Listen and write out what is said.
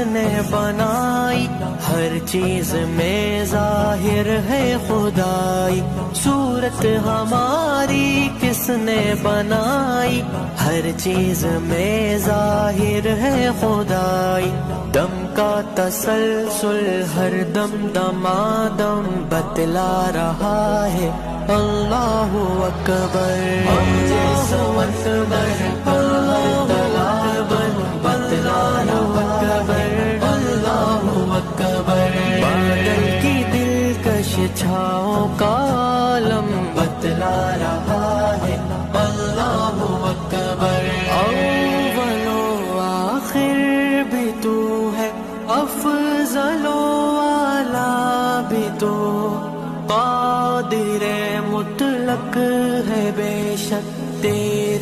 نے بنائی، ہر چیز میں ظاہر ہے خدائی، صورت ہماری کس نے بنائی، ہر چیز میں ظاہر ہے خدائی، دم کا تسلسل ہر دم دمادم بتلا رہا ہے، اللہ اکبر، اللہ اکبر، اللہ بتلا رہا ہے، اللہ اکبر، بادل کی دلکش چھاؤں کا عالم بتلا رہا ہے، اللہ اکبر، اول و آخر بھی تو ہے، افضل و اعلیٰ بھی تو، قادر مطلق ہے بے شک تیرے